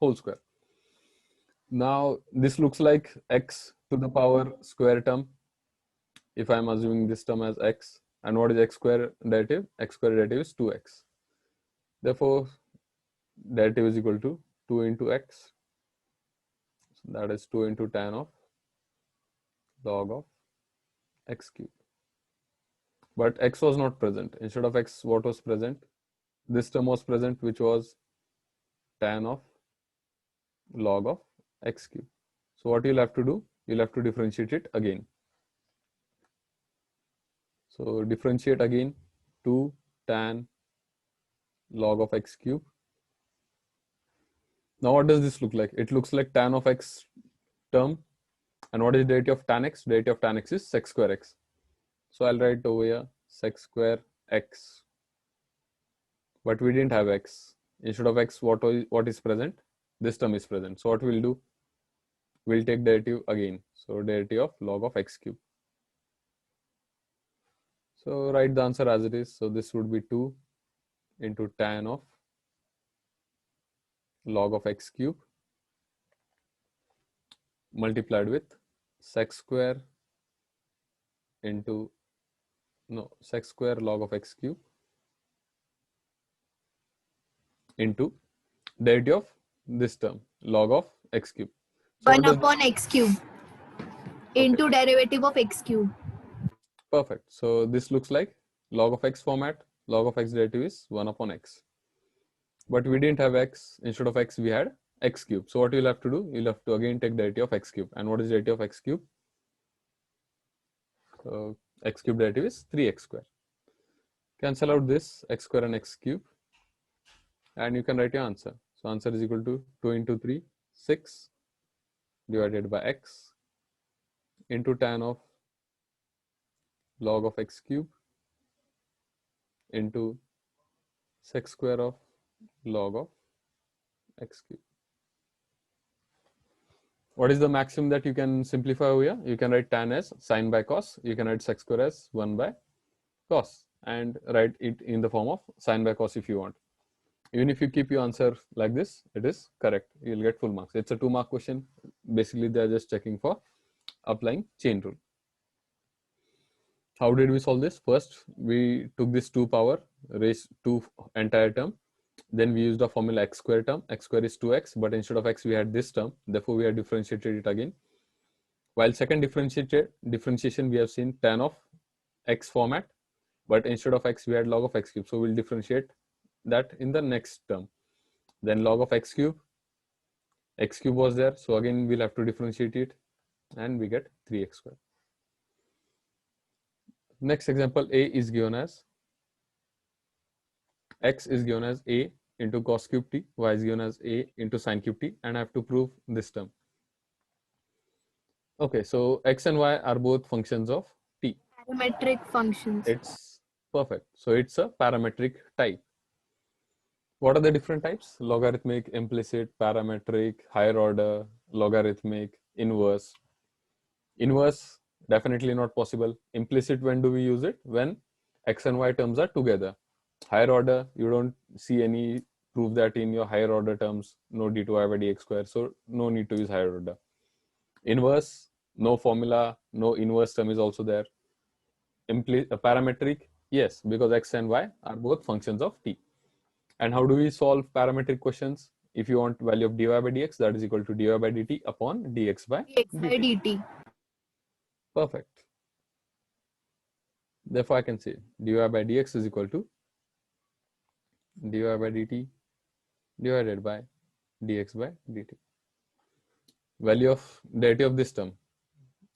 whole square. Now this looks like x to the power square term if I'm assuming this term as x. And what is x square derivative? X square derivative is 2x. Therefore derivative is equal to 2 into x, so that is 2 into tan of log of x cube. But x was not present. Instead of x, what was present? This term was present, which was tan of log of x cube. So what you'll have to do, you'll have to differentiate it again. So differentiate again 2 tan log of x cube. Now what does this look like? It looks like tan of x term. And what is the derivative of tan x? Derivative of tan x is sec square x. So I'll write over here sec square x. But we didn't have x. Instead of x, what is present? This term is present. So what we'll do? We'll take derivative again. So derivative of log of x cube. So write the answer as it is. So this would be 2 into tan of log of x cube multiplied with sec square into sec square log of x cube into derivative of this term log of x cube. So 1 upon x cube into derivative of x cube. Perfect. So this looks like log of x format. Log of x derivative is 1 upon x. But we didn't have x. Instead of x, we had x cube. So what you'll have to do, you'll have to again take derivative of x cube. And what is derivative of x cube? So x cube derivative is 3x square. Cancel out this x square and x cube. And you can write your answer. So answer is equal to 2 into 3, 6 divided by x into tan of log of x cube into sec square of log of x cube. What is the maximum that you can simplify over here? You can write tan as sine by cos. You can write sec square as 1 by cos and write it in the form of sine by cos if you want. Even if you keep your answer like this, it is correct. You'll get full marks. It's a 2-mark question. Basically, they're just checking for applying chain rule. How did we solve this? First, we took this 2 power raised to entire term. Then we used the formula x square term. X square is 2x, but instead of x, we had this term. Therefore, we have differentiated it again. While second differentiation, we have seen tan of x format, but instead of x, we had log of x cube. So we'll differentiate that in the next term. Then log of x cube was there. So again, we'll have to differentiate it and we get 3x square. Next example, a is given as x is given as a into cos cube t, y is given as a into sin cube t, and I have to prove this term. Okay, so x and y are both functions of t. Parametric functions. It's perfect. So it's a parametric type. What are the different types? Logarithmic, implicit, parametric, higher order, logarithmic, inverse. Inverse, definitely not possible. Implicit, when do we use it? When x and y terms are together. Higher order, you don't see any proof that in your higher order terms, no d2y by dx square, so no need to use higher order. Inverse, no formula, no inverse term is also there. Parametric, yes, because x and y are both functions of t. And how do we solve parametric questions? If you want value of dy by dx, that is equal to dy by dt upon dx by dt. Perfect. Therefore, I can say dy by dx is equal to dy by dt divided by dx by dt. Value of derivative of this term,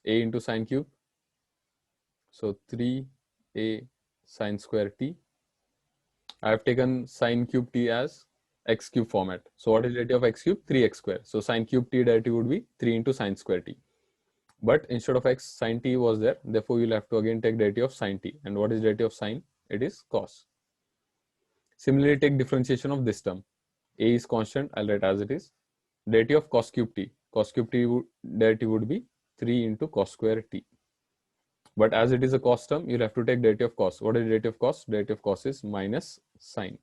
a into sine cube. So 3a sine square t. I have taken sine cube t as x cube format. So what is derivative of x cube? 3x square. So sine cube t derivative would be 3 into sine square t. But instead of x, sine t was there. Therefore, you'll have to again take derivative of sine t. And what is derivative of sine? It is cos. Similarly, take differentiation of this term. A is constant. I'll write as it is. Derivative of cos cube t. Cos cube t derivative would be 3 into cos square t. But as it is a cos term, you'll have to take derivative of cos. What is derivative of cos? Derivative of cos is minus sine.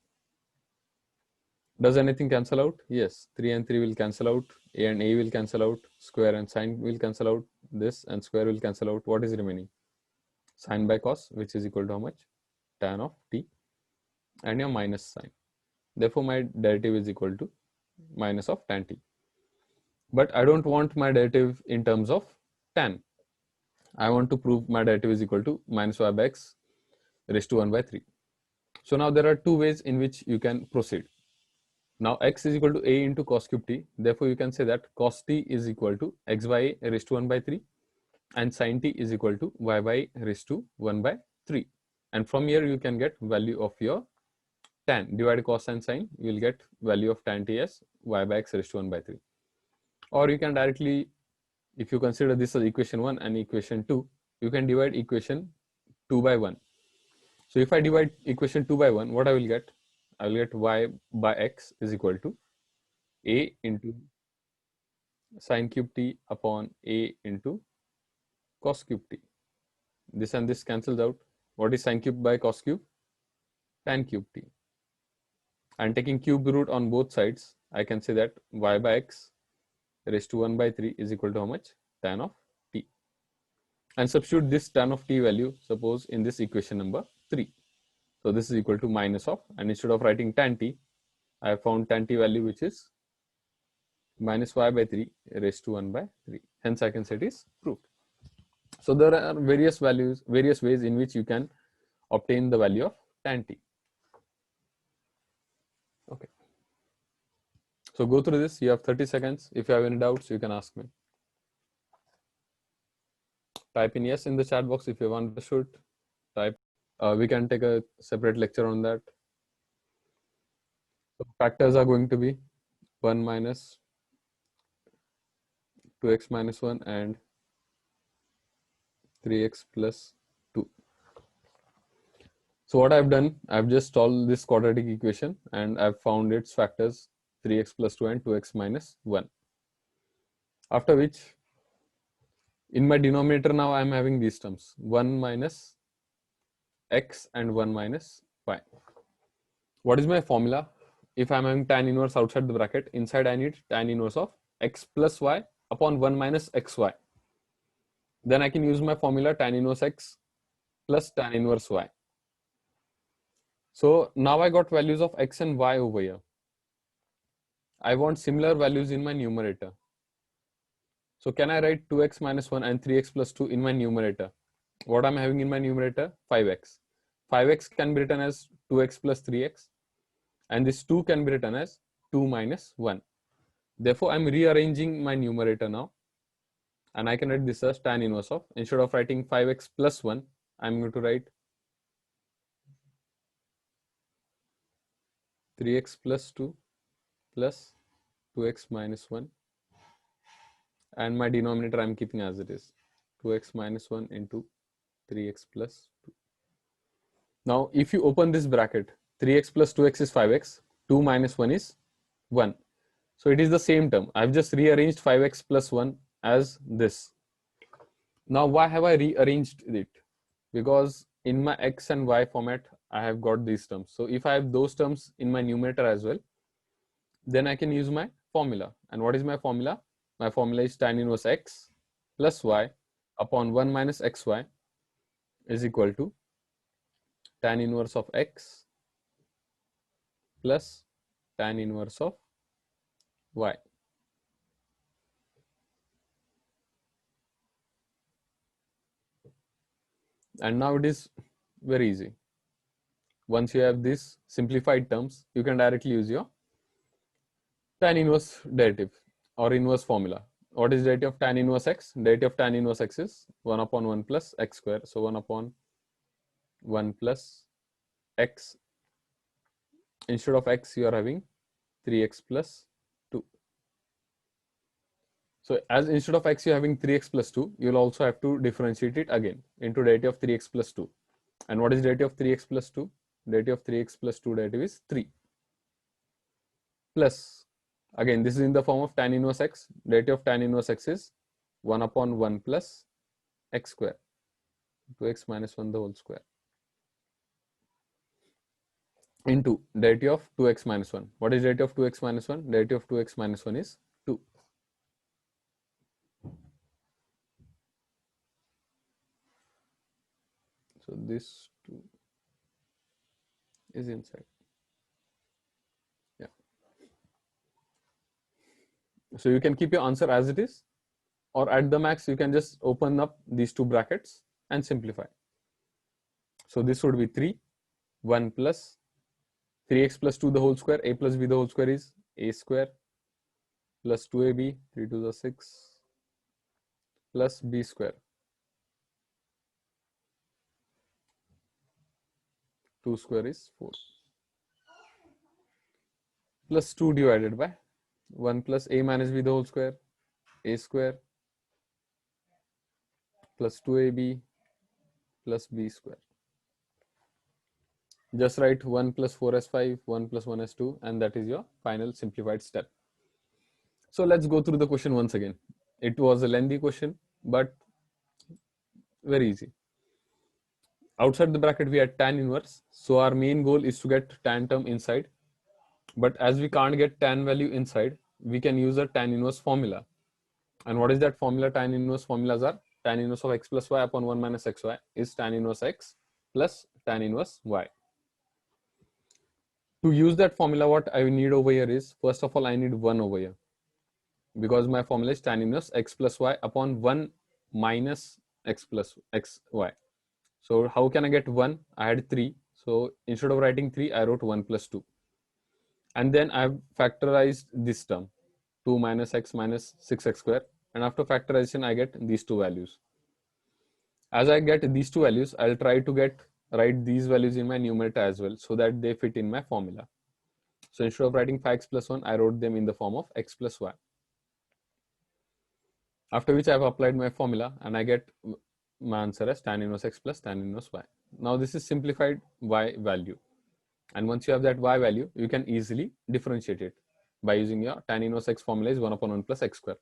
Does anything cancel out? Yes, 3 and 3 will cancel out. A and A will cancel out. Square and sine will cancel out. This and square will cancel out. What is remaining? Sine by cos, which is equal to how much? Tan of t, and your minus sign. Therefore, my derivative is equal to minus of tan t. But I don't want my derivative in terms of tan. I want to prove my derivative is equal to minus y by x raised to 1 by 3. So now there are two ways in which you can proceed. Now x is equal to a into cos cube t. Therefore, you can say that cos t is equal to x by a raised to 1 by 3 and sin t is equal to y by a raised to 1 by 3. And from here you can get value of your tan. Divide cos and sin, you will get value of tan t as y by x raised to 1 by 3. Or you can directly, if you consider this as equation 1 and equation 2, you can divide equation 2 by 1. So if I divide equation 2 by 1, what I will get? I will get y by x is equal to a into sin cube t upon a into cos cube t. This and this cancels out. What is sin cube by cos cube? Tan cube t. And taking cube root on both sides, I can say that y by x raised to 1 by 3 is equal to how much? Tan of t. And substitute this tan of t value, suppose in this equation number 3. So this is equal to minus of, and instead of writing tan t, I have found tan t value which is minus y by 3 raised to 1 by 3. Hence I can say it is proved. So there are various ways in which you can obtain the value of tan t. Okay. So go through this. You have 30 seconds. If you have any doubts, you can ask me. Type in yes in the chat box if you have understood. Type. We can take a separate lecture on that. So factors are going to be 1 minus 2x minus 1 and 3x plus 2. So what I've done, I've just solved this quadratic equation and I've found its factors 3x plus 2 and 2x minus 1. After which, in my denominator now I'm having these terms 1 minus x and 1 minus y. What is my formula? If I'm having tan inverse outside the bracket, inside I need tan inverse of x plus y upon 1 minus xy. Then I can use my formula tan inverse x plus tan inverse y. So now I got values of x and y over here. I want similar values in my numerator. So can I write 2x minus 1 and 3x plus 2 in my numerator? What I'm having in my numerator? 5x. 5x can be written as 2x plus 3x. And this 2 can be written as 2 minus 1. Therefore, I'm rearranging my numerator now. And I can write this as tan inverse of, instead of writing 5x plus 1, I'm going to write 3x plus 2 plus 2x minus 1. And my denominator I'm keeping as it is, 2x minus 1 into 3x plus 2. Now, if you open this bracket, 3x plus 2x is 5x, 2 minus 1 is 1. So it is the same term. I've just rearranged 5x plus 1 as this. Now, why have I rearranged it? Because in my x and y format, I have got these terms. So if I have those terms in my numerator as well, then I can use my formula. And what is my formula? My formula is tan inverse x plus y upon 1 minus xy is equal to tan inverse of x plus tan inverse of y. And now it is very easy. Once you have these simplified terms, you can directly use your tan inverse derivative or inverse formula. What is derivative of tan inverse x? Derivative of tan inverse x is 1 upon 1 plus x square. So 1 upon 1 plus x. Instead of x, you are having 3x plus 2. So as instead of x, you're having 3x plus 2, you'll also have to differentiate it again into derivative of 3x plus 2. And what is derivative of 3x plus 2? Derivative of 3x plus 2 derivative is 3. Plus, again, this is in the form of tan inverse x. Derivative of tan inverse x is 1 upon 1 plus x square. 2x minus 1 the whole square. into derivative of 2x minus 1. What is derivative of 2x minus 1? Derivative of 2x minus 1 is 2. So this 2 is inside. Yeah. So you can keep your answer as it is, or at the max, you can just open up these two brackets and simplify. So this would be 3, 1 plus 3x plus 2 the whole square, a plus b the whole square is a square plus 2ab, 3 to the 6 plus b square, 2 square is 4, plus 2 divided by 1 plus a minus b the whole square, a square plus 2ab plus b square. Just write 1 plus 4 as 5, 1 plus 1 as 2, and that is your final simplified step. So let's go through the question once again. It was a lengthy question, but very easy. Outside the bracket, we had tan inverse. So our main goal is to get tan term inside. But as we can't get tan value inside, we can use a tan inverse formula. And what is that formula? Tan inverse formulas are tan inverse of x plus y upon 1 minus xy is tan inverse x plus tan inverse y. To use that formula, what I need over here is, first of all, I need 1 over here, because my formula is tan inverse x plus y upon 1 minus x plus xy. So how can I get 1? I had 3. So instead of writing 3, I wrote 1 plus 2. And then I've factorized this term, 2 minus x minus 6x square. And after factorization, I get these two values. As I get these two values, I'll try to write these values in my numerator as well, so that they fit in my formula. So instead of writing 5x plus 1, I wrote them in the form of x plus y. After which I've applied my formula, and I get my answer as tan inverse x plus tan inverse y. Now this is simplified y value. And once you have that y value, you can easily differentiate it by using your tan inverse x formula is 1 upon 1 plus x square.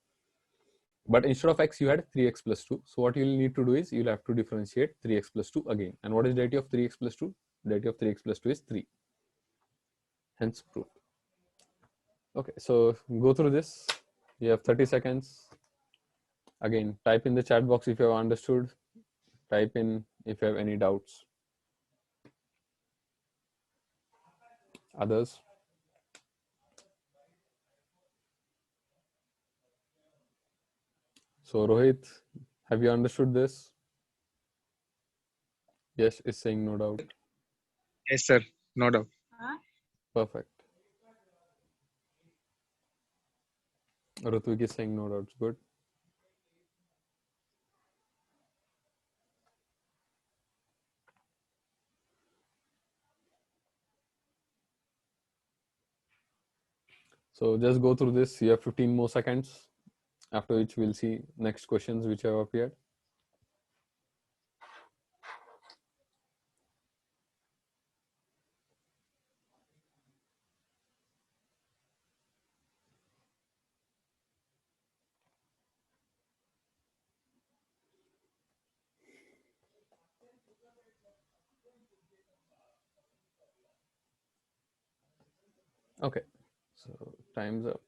But instead of x, you had 3x plus 2. So what you'll need to do is, you'll have to differentiate 3x plus 2 again. And what is derivative of 3x plus 2? Derivative of 3x plus 2 is 3. Hence proved. Okay, so go through this. You have 30 seconds. Again, type in the chat box if you have understood. Type in if you have any doubts. Others? So Rohit, have you understood this? Yes, is saying no doubt. Yes, sir. No doubt. Perfect. Rutvik is saying no doubts. Good. So just go through this. You have 15 more seconds, after which we'll see next questions which have appeared. Okay, so time's up.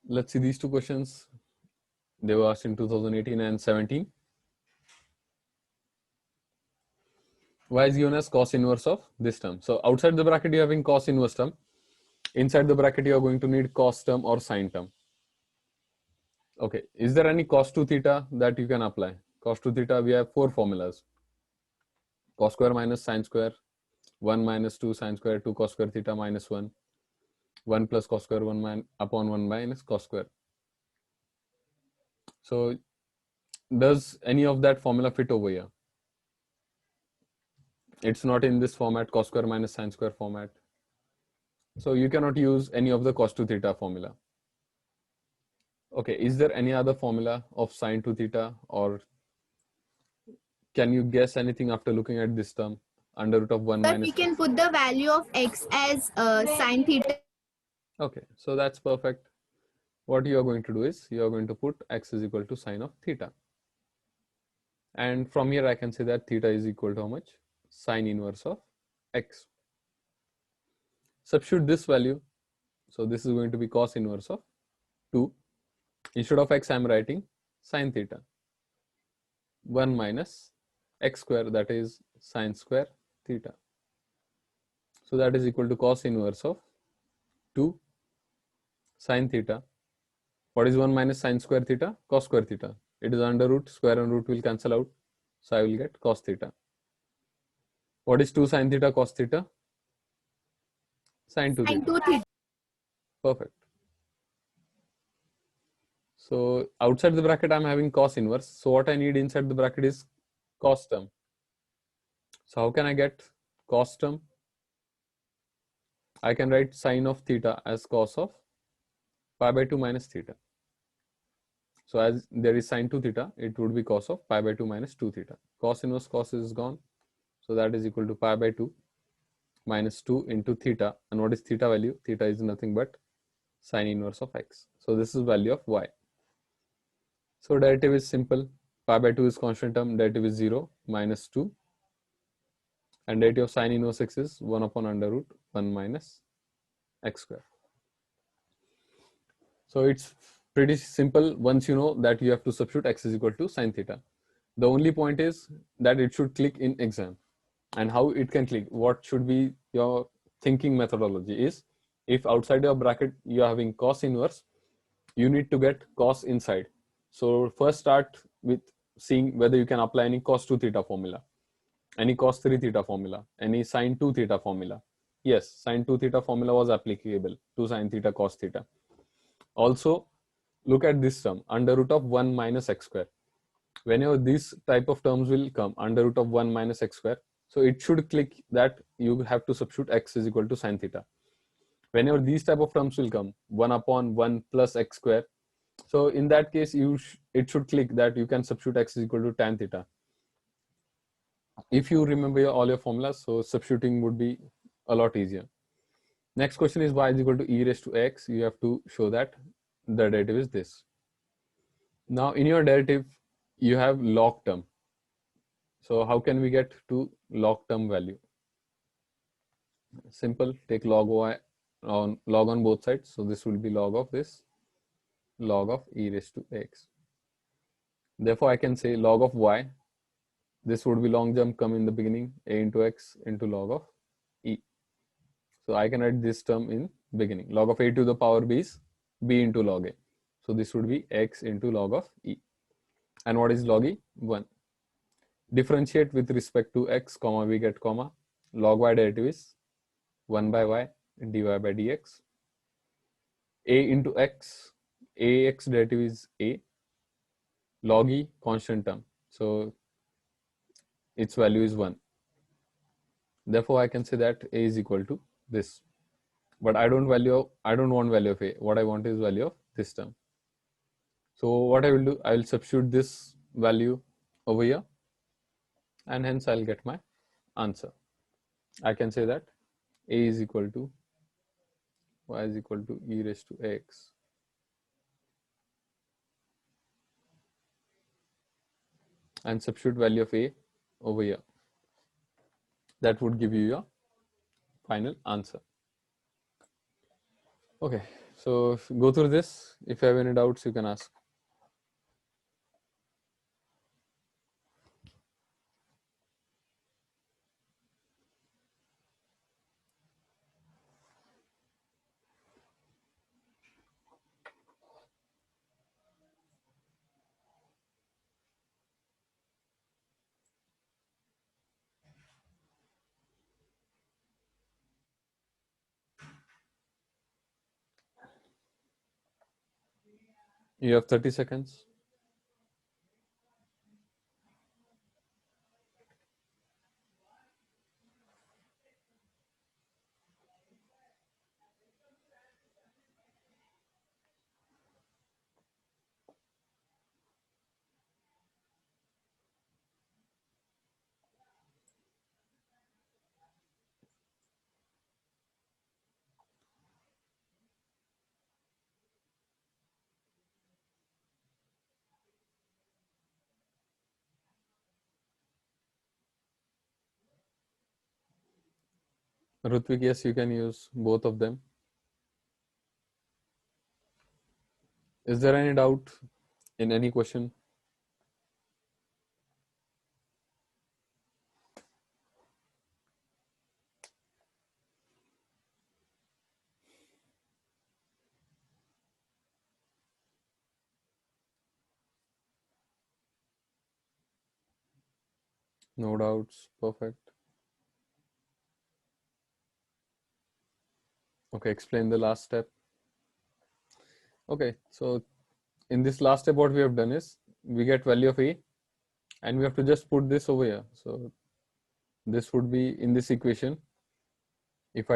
Let's see these two questions. They were asked in 2018 and 17. Y is given as cos inverse of this term. So outside the bracket, you're having cos inverse term. Inside the bracket, you are going to need cos term or sine term. Okay, is there any cos 2 theta that you can apply? Cos 2 theta, we have 4 formulas. Cos square minus sine square, 1 minus 2 sine square, 2 cos square theta minus 1, 1 plus cos square 1 upon 1 minus cos square. So does any of that formula fit over here? It's not in this format, cos square minus sine square format. So you cannot use any of the cos 2 theta formula. Okay, is there any other formula of sine 2 theta, or can you guess anything after looking at this term? Under root of 1 But minus we can x. put the value of x as sine theta. Okay, so that's perfect. what you are going to do is you are going to put x is equal to sine of theta. And from here I can say that theta is equal to how much? Sine inverse of x. Substitute this value. So this is going to be cos inverse of 2. Instead of x I am writing sine theta. 1 minus x square, that is sine square theta. So that is equal to cos inverse of 2 sine theta. What is 1 minus sine square theta? Cos square theta. It is under root, square and root will cancel out. So I will get cos theta. What is 2 sine theta cos theta? Sine 2 Sine theta. 2 theta. Perfect. So outside the bracket I'm having cos inverse. So what I need inside the bracket is cos term. So how can I get cos term? I can write sine of theta as cos of pi by 2 minus theta. So as there is sine 2 theta, it would be cos of pi by 2 minus 2 theta. Cos inverse cos is gone. So that is equal to pi by 2 minus 2 into theta. And what is theta value? Theta is nothing but sine inverse of x. So this is value of y. So derivative is simple. Pi by 2 is constant term. Derivative is 0 minus 2. And derivative of sine inverse x is 1 upon under root 1 minus x square. So it's pretty simple once you know that you have to substitute x is equal to sine theta. The only point is that it should click in exam. And how it can click, what should be your thinking methodology is, if outside your bracket you are having cos inverse, you need to get cos inside. So first start with seeing whether you can apply any cos 2 theta formula, any cos 3 theta formula, any sine 2 theta formula. Yes, sine 2 theta formula was applicable to sine theta cos theta. Also look at this term, under root of 1 minus x square. Whenever these type of terms will come, under root of 1 minus x square, so it should click that you have to substitute x is equal to sine theta. Whenever these type of terms will come, 1 upon 1 plus x square, so in that case it should click that you can substitute x is equal to tan theta. If you remember all your formulas, so substituting would be a lot easier. Next question is y is equal to e raised to x. You have to show that the derivative is this. Now in your derivative you have log term. So how can we get to log term value? Simple, take log y on log on both sides. So this will be log of this, log of e raised to x. Therefore I can say log of y, this would be long jump come in the beginning, a into x into log of e. So I can write this term in beginning. Log of a to the power b is b into log a. So this would be x into log of e. And what is log e? 1. Differentiate with respect to x, comma, we get comma. Log y derivative is 1 by y dy by dx. A into x, ax derivative is a. Log e, constant term. So its value is 1. Therefore I can say that a is equal to this. But I don't want value of a. What I want is value of this term. So what I will do, I will substitute this value over here, and hence I'll get my answer. I can say that a is equal to y is equal to e raised to x and substitute value of a over here. That would give you your final answer. Okay, so go through this. If you have any doubts, you can ask. You have 30 seconds. Rutvik, yes, you can use both of them. Is there any doubt in any question? No doubts. Perfect. Okay, explain the last step. Okay, so in this last step, what we have done is we get value of a and we have to just put this over here. So this would be in this equation. If I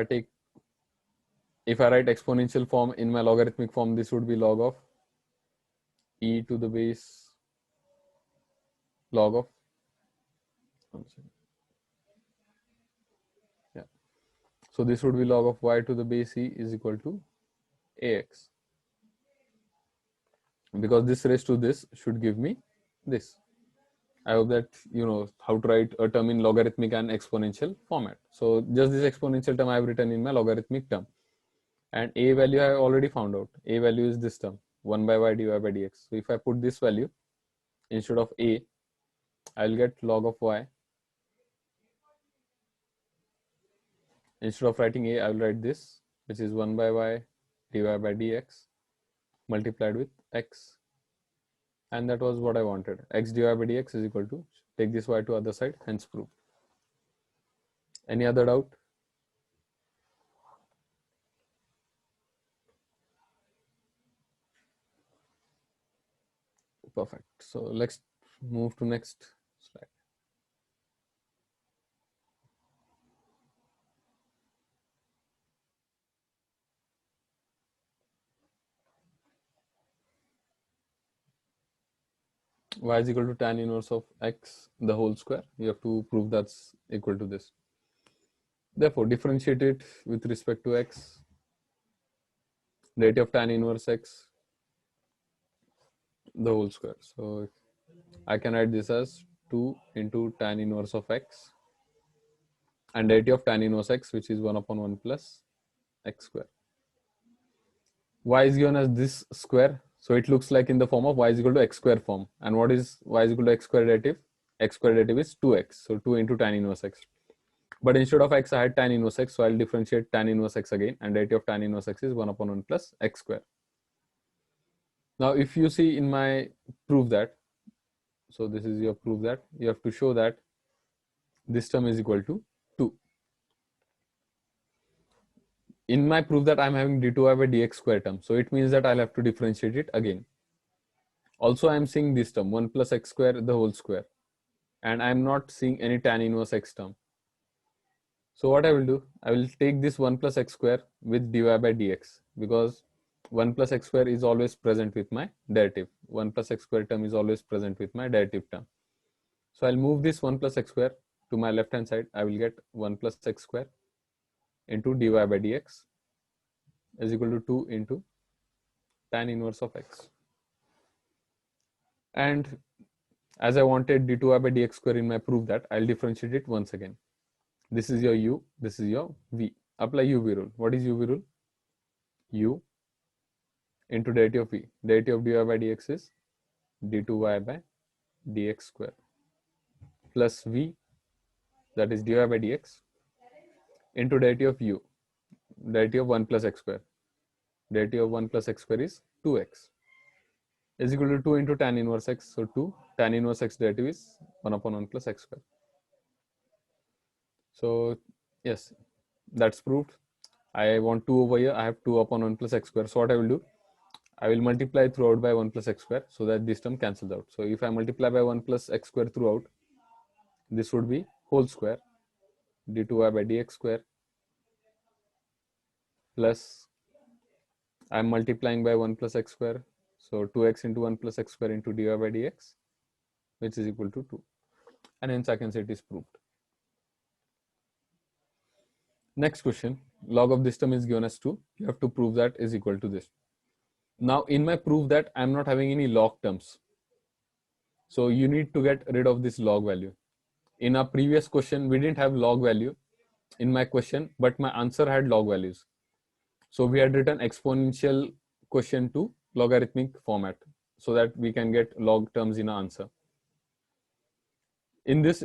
write exponential form in my logarithmic form, this would be log of e to the base log of, yeah. So this would be log of y to the base e is equal to ax, because this raised to this should give me this. I hope that you know how to write a term in logarithmic and exponential format. So just this exponential term I have written in my logarithmic term, and a value I have already found out. A value is this term 1 by y dy by dx. So if I put this value instead of a, I'll get log of y. Instead of writing a, I will write this, which is 1 by y dy by dx multiplied with x, and that was what I wanted. X dy by dx is equal to, take this y to other side, hence proved. Any other doubt? Perfect. So let's move to next slide. Y is equal to tan inverse of x the whole square. You have to prove that's equal to this. Therefore, differentiate it with respect to x. Derivative of tan inverse x the whole square. So I can write this as 2 into tan inverse of x, and derivative of tan inverse x, which is 1 upon 1 plus x square. Y is given as this square, so it looks like in the form of y is equal to x square form. And what is y is equal to x square derivative? X square derivative is 2x, so 2 into tan inverse x. But instead of x, I had tan inverse x, so I'll differentiate tan inverse x again, and derivative of tan inverse x is 1 upon 1 plus x square. Now, if you see in my proof that, so this is your proof that, you have to show that this term is equal to 2. In my proof that I'm having d2y by dx square term, so it means that I'll have to differentiate it again. Also, I'm seeing this term 1 plus x square the whole square, and I'm not seeing any tan inverse x term. So what I will do, I will take this 1 plus x square with dy by dx, because 1 plus x square is always present with my derivative. 1 plus x square term is always present with my derivative term. So I'll move this 1 plus x square to my left hand side. I will get 1 plus x square into dy by dx is equal to 2 into tan inverse of x. And as I wanted d2y by dx square in my proof that, I'll differentiate it once again. This is your u, this is your v. Apply UV rule. What is UV rule? U into derivative of v. Derivative of dy by dx is d2y by dx square plus v, that is dy by dx, into derivative of u, derivative of 1 plus x square. Derivative of 1 plus x square is 2x, is equal to 2 into tan inverse x. So 2 tan inverse x derivative is 1 upon 1 plus x square. So yes, that's proved. I want 2 over here. I have 2 upon 1 plus x square. So what I will do, I will multiply throughout by 1 plus x square, so that this term cancels out. So if I multiply by 1 plus x square throughout, this would be whole square d2y by dx square plus, I am multiplying by 1 plus x square, so 2x into 1 plus x square into dy by dx, which is equal to 2. And hence I can say it is proved. Next question, log of this term is given as 2. You have to prove that is equal to this. Now in my proof that I'm not having any log terms, so you need to get rid of this log value. In our previous question, we didn't have log value, in my question, but my answer had log values. So we had written exponential question to logarithmic format so that we can get log terms in our answer. In this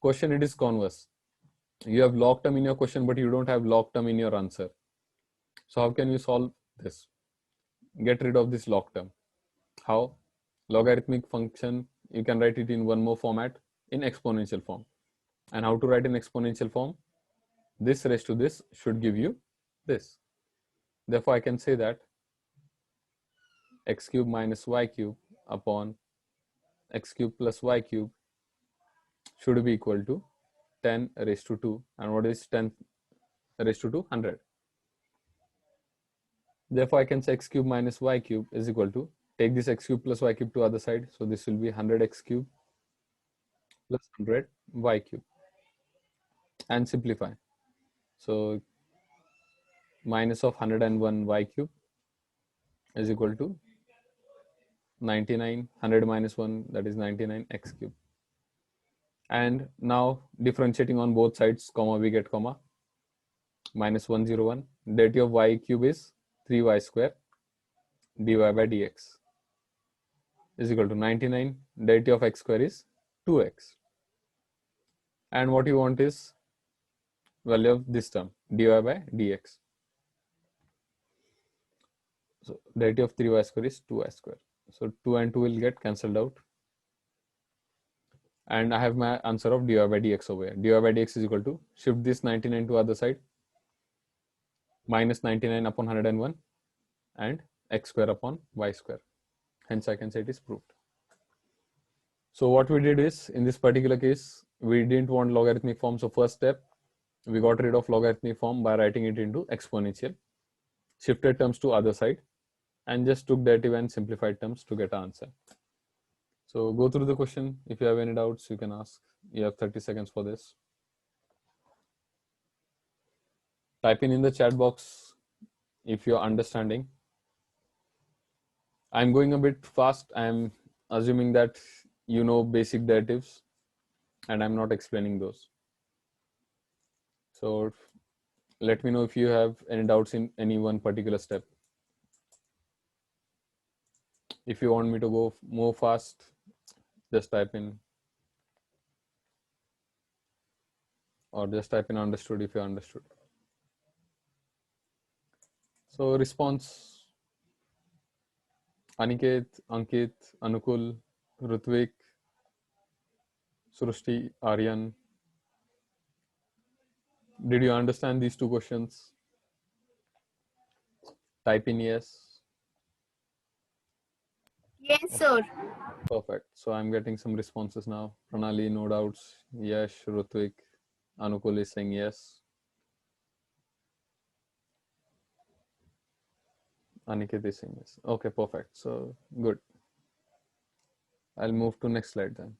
question, it is converse. You have log term in your question, but you don't have log term in your answer. So how can you solve this? Get rid of this log term. How? Logarithmic function, you can write it in one more format, in exponential form. And how to write in exponential form? This raised to this should give you this. Therefore, I can say that x cube minus y cube upon x cube plus y cube should be equal to 10 raised to 2. And what is 10 raised to 2? 100. Therefore, I can say x cube minus y cube is equal to, take this x cube plus y cube to other side. So this will be 100 x cube plus 100 y cube. And simplify. So minus of 101 y cube is equal to 99, 100 minus 1, that is 99 x cube. And now differentiating on both sides, comma, we get comma, minus 101. Derivative of y cube is 3y square dy by dx is equal to 99. Derivative of x square is 2x. And what you want is value of this term, dy by dx. So derivative of 3y square is 2y square. So 2 and 2 will get cancelled out. And I have my answer of dy by dx over here. Dy by dx is equal to, shift this 99 to other side, minus 99 upon 101 and x square upon y square. Hence I can say it is proved. So what we did is, in this particular case, we didn't want logarithmic form. So first step, we got rid of logarithmic form by writing it into exponential, shifted terms to other side, and just took derivative and simplified terms to get an answer. So go through the question. If you have any doubts, you can ask. You have 30 seconds for this. Type in the chat box if you're understanding. I'm going a bit fast. I'm assuming that you know basic derivatives and I'm not explaining those. So let me know if you have any doubts in any one particular step. If you want me to go more fast, just type in, or just type in understood if you understood. So response, Aniket, Ankit, Anukul, Rutvik, Srushti, Aryan. Did you understand these two questions? Type in yes. Yes, sir. Perfect. So I'm getting some responses now. Pranali, no doubts. Yash, Rutvik, Anukul is saying yes. Aniket is saying yes. Okay, perfect. So good. I'll move to next slide then.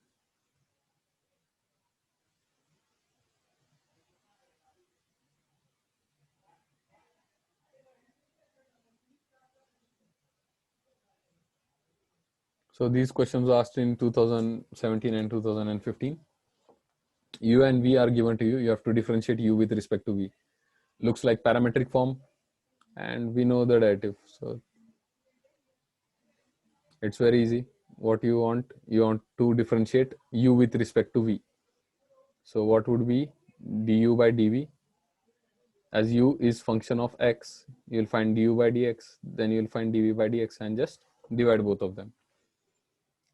So these questions were asked in 2017 and 2015. U and V are given to you. You have to differentiate U with respect to V. Looks like parametric form, and we know the derivative. So it's very easy. What you want to differentiate U with respect to V. So what would be du by dv? As u is function of x, you'll find du by dx, then you'll find dv by dx and just divide both of them.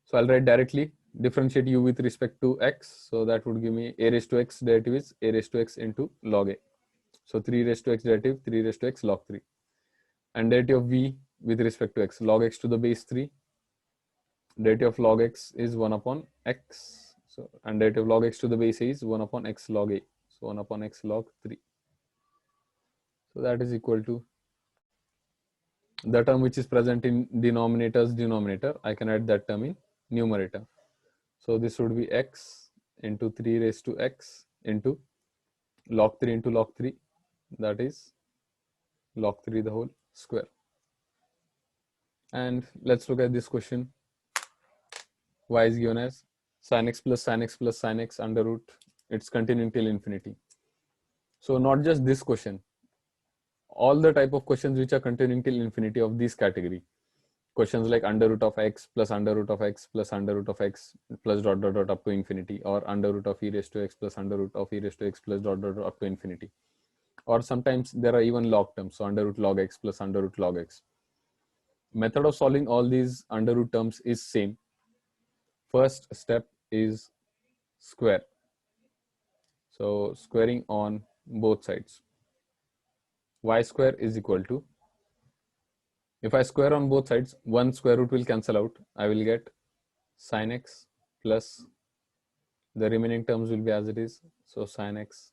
So I'll write directly, differentiate u with respect to x. So that would give me a raised to x derivative is a raised to x into log a. So 3 raised to x derivative, 3 raised to x log 3. And derivative of v with respect to x, log x to the base 3. Derivative of log x is 1 upon x. So, and derivative of log x to the base a is 1 upon x log a. So 1 upon x log 3. So that is equal to the term which is present in denominator's denominator. I can add that term in numerator. So this would be x into 3 raised to x into log 3 into log 3. That is log 3 the whole square. And let's look at this question. Y is given as sin x plus sin x plus sin x under root. It's continuing till infinity. So not just this question, all the type of questions which are continuing till infinity of this category. Questions like under root of x plus under root of x plus under root of x plus dot dot dot up to infinity, or under root of e raised to x plus under root of e raised to x plus dot dot dot up to infinity. Or sometimes there are even log terms, so under root log x plus under root log x. Method of solving all these under root terms is same. First step is square. So squaring on both sides. Y square is equal to, if I square on both sides, one square root will cancel out. I will get sin x plus the remaining terms will be as it is. So sin x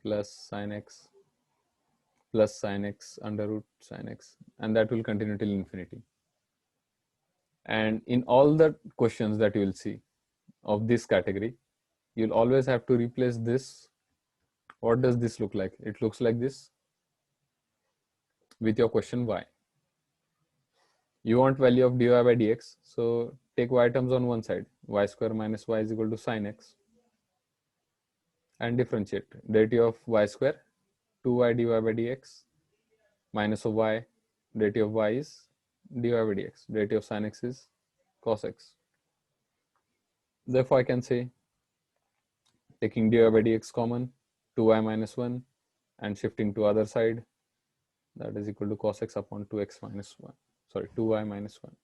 plus sin x plus sin x under root sin x, and that will continue till infinity. And in all the questions that you will see of this category, you'll always have to replace this. What does this look like? It looks like this with your question y. You want value of dy by dx, so take y terms on one side, y square minus y is equal to sin x, and differentiate. Derivative of y square, 2y dy by dx, minus of y, derivative of y is dy by dx, derivative of sin x is cos x. Therefore I can say, taking dy by dx common, 2y minus 1, and shifting to other side, that is equal to cos x upon 2x minus 1. Sorry, 2y minus 1.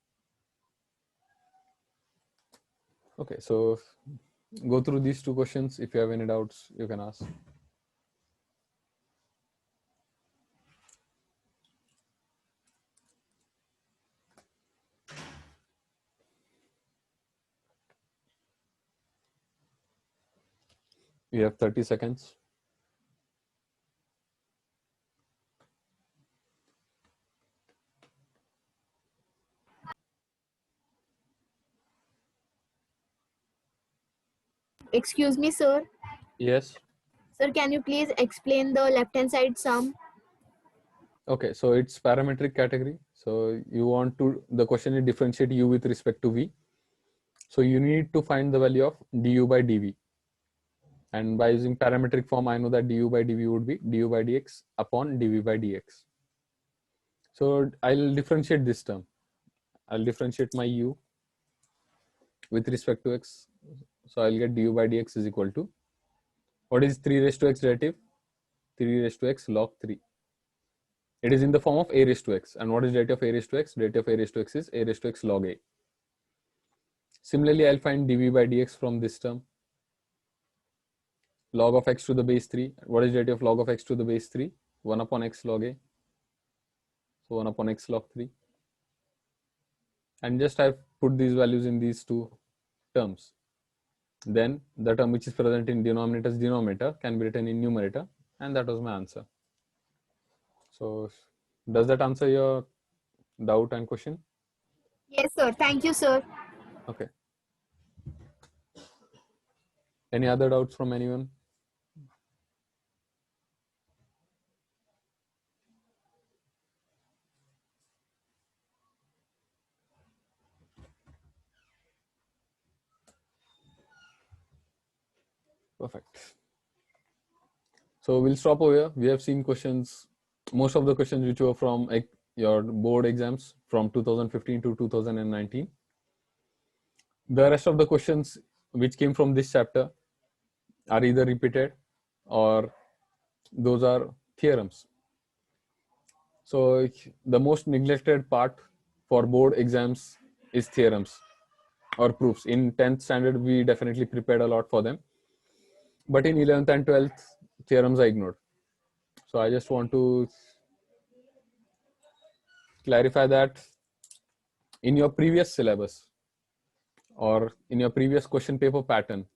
Okay, so go through these two questions. If you have any doubts, you can ask. You have 30 seconds. Excuse me, sir. Yes. Sir, can you please explain the left-hand side sum? Okay, so it's parametric category. So you want to, the question is differentiate u with respect to v. So you need to find the value of du by dv. And by using parametric form, I know that du by dv would be du by dx upon dv by dx. So I'll differentiate this term. I'll differentiate my u with respect to x. So I'll get du by dx is equal to, what is 3 raised to x derivative? 3 raised to x log 3. It is in the form of a raised to x. And what is derivative of a raised to x? Derivative of a raised to x is a raised to x log a. Similarly, I'll find dv by dx from this term. Log of x to the base 3. What is derivative of log of x to the base 3? 1 upon x log a. So 1 upon x log 3. And just I've put these values in these two terms. Then the term which is present in denominator's denominator can be written in numerator, and that was my answer. So does that answer your doubt and question? Yes, sir. Thank you, sir. Okay. Any other doubts from anyone? Perfect. So we'll stop over here. We have seen questions, most of the questions which were from your board exams from 2015 to 2019. The rest of the questions which came from this chapter are either repeated or those are theorems. So the most neglected part for board exams is theorems or proofs. In 10th standard, we definitely prepared a lot for them. But in 11th and 12th, theorems are ignored. So I just want to clarify that in your previous syllabus or in your previous question paper pattern,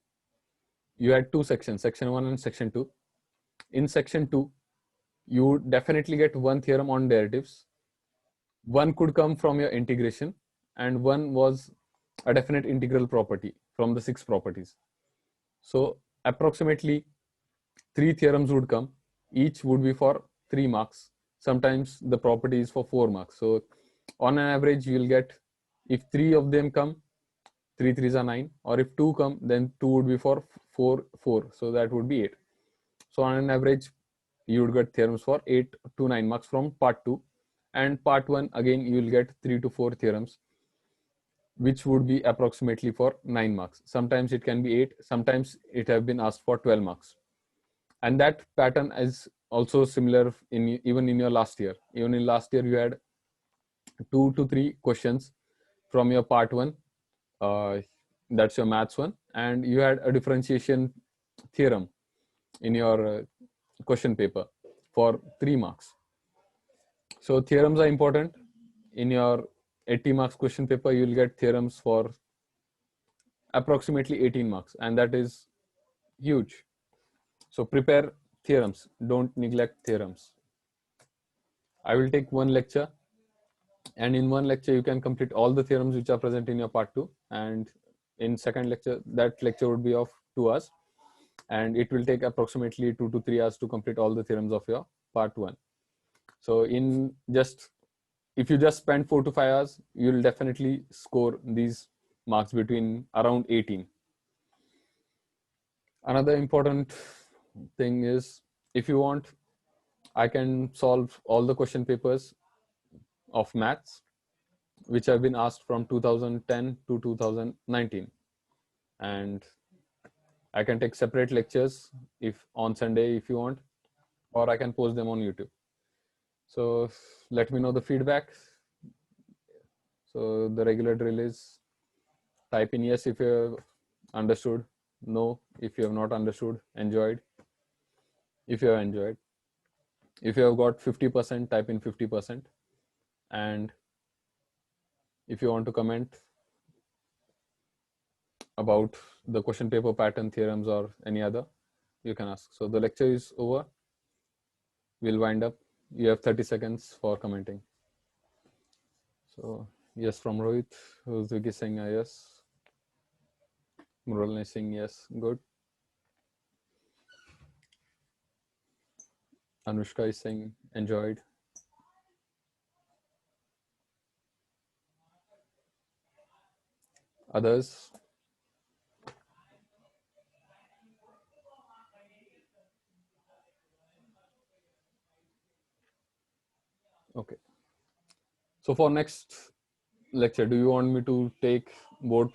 you had two sections, section 1 and section 2. In section 2, you definitely get one theorem on derivatives. One could come from your integration, and one was a definite integral property from the 6 properties. So approximately 3 theorems would come. Each would be for 3 marks. Sometimes the property is for 4 marks. So on an average, you will get, if 3 of them come, 3 3s are 9, or if 2 come, then 2 would be for 4 4. So that would be 8. So on an average, you would get theorems for 8 to 9 marks from part 2, and part 1 again you will get 3 to 4 theorems, which would be approximately for 9 marks. Sometimes it can be 8, sometimes it have been asked for 12 marks. And that pattern is also similar in even in your last year. Even in last year you had 2 to 3 questions from your part 1, that's your maths one, and you had a differentiation theorem in your question paper for 3 marks. So theorems are important. In your 80 marks question paper, you will get theorems for approximately 18 marks, and that is huge. So prepare theorems, don't neglect theorems. I will take one lecture, and in one lecture you can complete all the theorems which are present in your part 2, and in second lecture, that lecture would be of 2 hours, and it will take approximately 2 to 3 hours to complete all the theorems of your part 1. So in just, if you just spend 4 to 5 hours, you will definitely score these marks between around 18. Another important thing is, if you want, I can solve all the question papers of maths which have been asked from 2010 to 2019, and I can take separate lectures if on Sunday if you want, or I can post them on YouTube. So let me know the feedback. So the regular drill is type in yes if you have understood, no if you have not understood, enjoyed if you have enjoyed. If you have got 50%, type in 50%. And if you want to comment about the question paper pattern, theorems, or any other, you can ask. So the lecture is over. We'll wind up. You have 30 seconds for commenting. So yes from Rohit. Uzviki is saying yes. Murali is saying yes. Good. Anushka is saying enjoyed. Others? Okay. So for next lecture, do you want me to take board